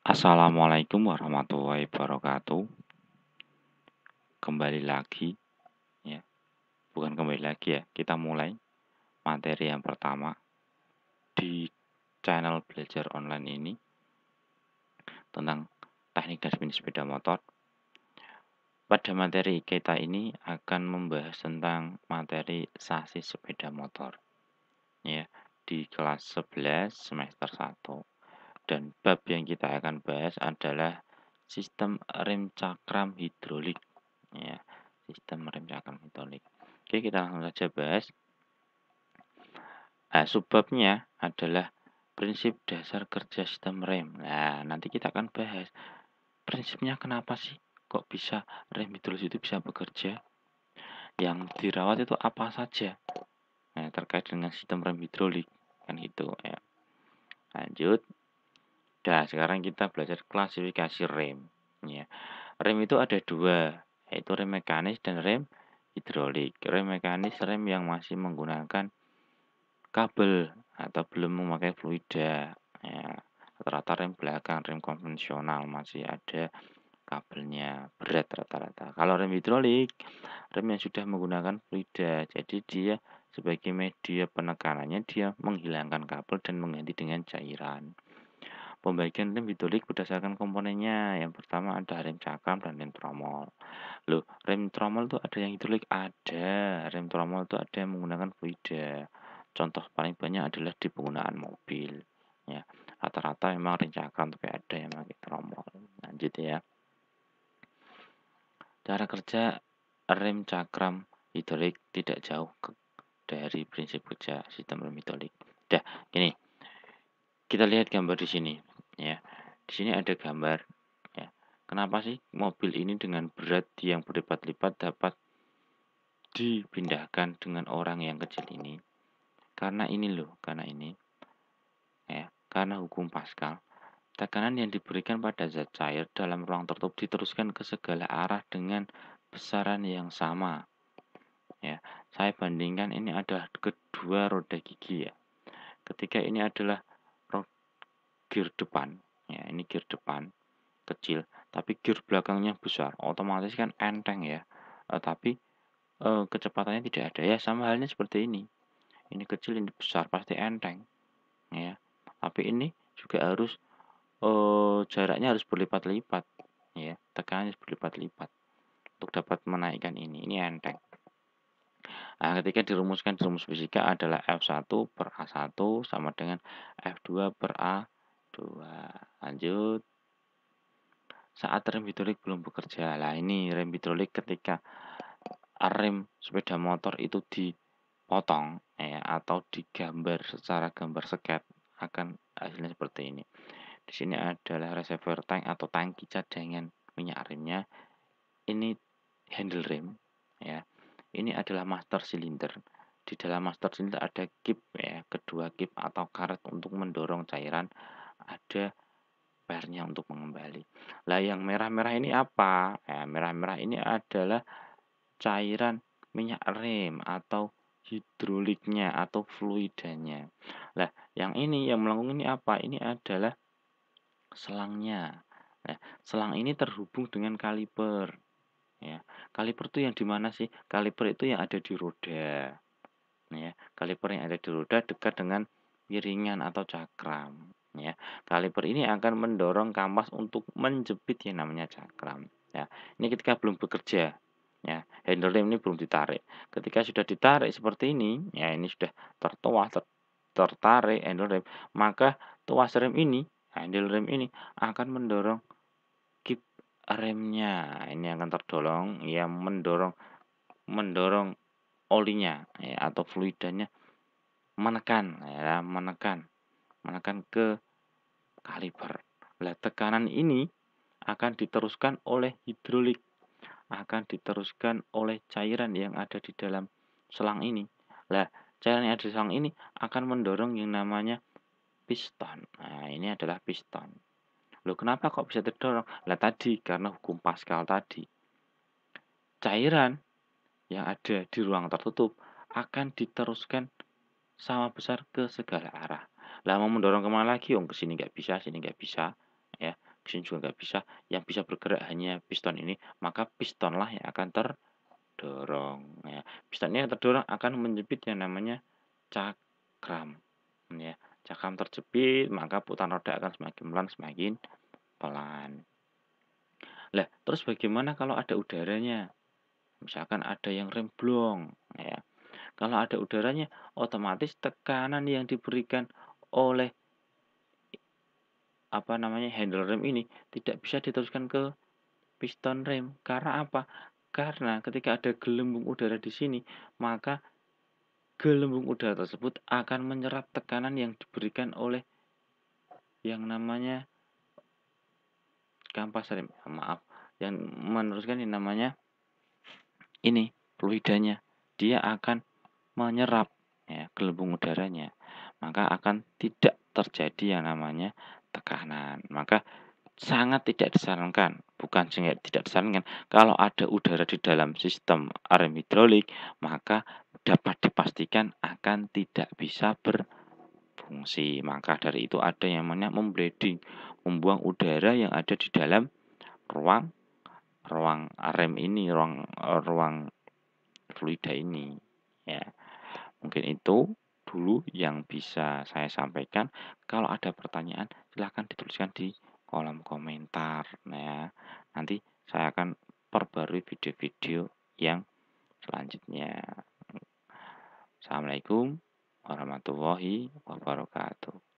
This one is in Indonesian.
Assalamualaikum warahmatullahi wabarakatuh. Kembali lagi, ya, bukan kembali lagi ya. Kita mulai materi yang pertama di channel belajar online ini tentang teknik dan bisnis sepeda motor. Pada materi kita ini akan membahas tentang materi sasis sepeda motor, ya, di kelas 11 semester 1. Dan bab yang kita akan bahas adalah sistem rem cakram hidrolik, ya, sistem rem cakram hidrolik. Oke, kita langsung saja bahas. Subbabnya adalah prinsip dasar kerja sistem rem. Nah, nanti kita akan bahas prinsipnya kenapa sih kok bisa rem hidrolik itu bisa bekerja. Yang dirawat itu apa saja. Nah, terkait dengan sistem rem hidrolik kan gitu ya. Lanjut. Nah, sekarang kita belajar klasifikasi rem. Ya. Rem itu ada dua, yaitu rem mekanis dan rem hidrolik. Rem mekanis rem yang masih menggunakan kabel atau belum memakai fluida. Ya. Rata-rata rem belakang, rem konvensional masih ada kabelnya, berat rata-rata. Kalau rem hidrolik, rem yang sudah menggunakan fluida. Jadi dia sebagai media penekanannya dia menghilangkan kabel dan mengganti dengan cairan. Pembagian rem hidrolik berdasarkan komponennya. Yang pertama ada rem cakram dan rem tromol. Loh, rem tromol itu ada yang hidrolik? Ada. Rem tromol itu ada yang menggunakan fluida. Contoh paling banyak adalah di penggunaan mobil. Ya, rata-rata memang rem cakram tapi ada yang pakai tromol. Lanjut ya. Cara kerja rem cakram hidrolik tidak jauh dari prinsip kerja sistem rem hidrolik. Dah, gini. Kita lihat gambar di sini, ya. Di sini ada gambar, ya. Kenapa sih mobil ini dengan berat yang berlipat-lipat dapat dipindahkan dengan orang yang kecil ini? Karena ini loh, karena ini, ya. Karena hukum Pascal, tekanan yang diberikan pada zat cair dalam ruang tertutup diteruskan ke segala arah dengan besaran yang sama. Ya, saya bandingkan ini adalah kedua roda gigi ya. Ketika ini adalah gear depan, ya ini gear depan kecil, tapi gear belakangnya besar, otomatis kan enteng ya. Tapi kecepatannya tidak ada ya, sama halnya seperti ini. Ini kecil, ini besar, pasti enteng, ya. Tapi ini juga harus jaraknya harus berlipat-lipat, ya. Tekanannya berlipat-lipat untuk dapat menaikkan ini. Ini enteng. Nah, ketika dirumuskan di rumus fisika adalah F1 per A1 sama dengan F2 per A2. Lanjut. Saat rem hidrolik belum bekerja. Lah ini rem hidrolik ketika rem sepeda motor itu dipotong ya, atau digambar secara gambar sket akan hasilnya seperti ini. Di sini adalah reservoir tank atau tangki cadangan minyak remnya. Ini handle rem ya. Ini adalah master cylinder. Di dalam master cylinder ada kip ya, kedua kip atau karet untuk mendorong cairan. Ada pernya untuk mengembali. Lah yang merah-merah ini apa? Merah-merah ini adalah cairan minyak rem atau hidroliknya atau fluidanya. Lah yang ini yang melengkung ini apa? Ini adalah selangnya. Nah, selang ini terhubung dengan kaliper. Ya, kaliper itu yang di mana sih? Kaliper itu yang ada di roda. Ya, kaliper yang ada di roda dekat dengan piringan atau cakram. Ya, kaliper ini akan mendorong kampas untuk menjepit yang namanya cakram. Ya, ini ketika belum bekerja. Ya, handle rem ini belum ditarik. Ketika sudah ditarik seperti ini, ya ini sudah tertarik handle rem, maka tuas rem ini, handle rem ini akan mendorong kip remnya. Ini akan terdorong, ya mendorong olinya ya, atau fluidanya menekan ke kaliper. Lah tekanan ini akan diteruskan oleh hidrolik, akan diteruskan oleh cairan yang ada di dalam selang ini. Lah cairan yang ada di selang ini akan mendorong yang namanya piston. Nah, ini adalah piston. Loh, kenapa kok bisa terdorong? Lah tadi karena hukum Pascal tadi. Cairan yang ada di ruang tertutup akan diteruskan sama besar ke segala arah. Lah mau mendorong kemana lagi? Ke sini nggak bisa, sini nggak bisa, ya. mesin juga nggak bisa, yang bisa bergerak hanya piston ini, maka pistonlah yang akan terdorong, ya. Piston ini yang terdorong akan menjepit yang namanya cakram, ya. Cakram terjepit, maka putaran roda akan semakin pelan. Lah, terus bagaimana kalau ada udaranya? Misalkan ada yang remblong, ya. Kalau ada udaranya, otomatis tekanan yang diberikan oleh handle rem ini tidak bisa diteruskan ke piston rem. Karena apa? Karena ketika ada gelembung udara di sini, maka gelembung udara tersebut akan menyerap tekanan yang diberikan oleh yang namanya kampas rem. Maaf, yang meneruskan yang namanya ini fluidanya. Dia akan menyerap, ya, gelembung udaranya. Maka akan tidak terjadi yang namanya tekanan. Maka sangat tidak disarankan, bukan tidak disarankan, kalau ada udara di dalam sistem rem hidrolik, maka dapat dipastikan akan tidak bisa berfungsi. Maka dari itu ada yang namanya membleeding, membuang udara yang ada di dalam ruang ruang rem ini, ruang fluida ini, ya. Mungkin itu dulu yang bisa saya sampaikan. Kalau ada pertanyaan silahkan dituliskan di kolom komentar. Nah, ya, nanti saya akan perbarui video-video yang selanjutnya. Assalamualaikum warahmatullahi wabarakatuh.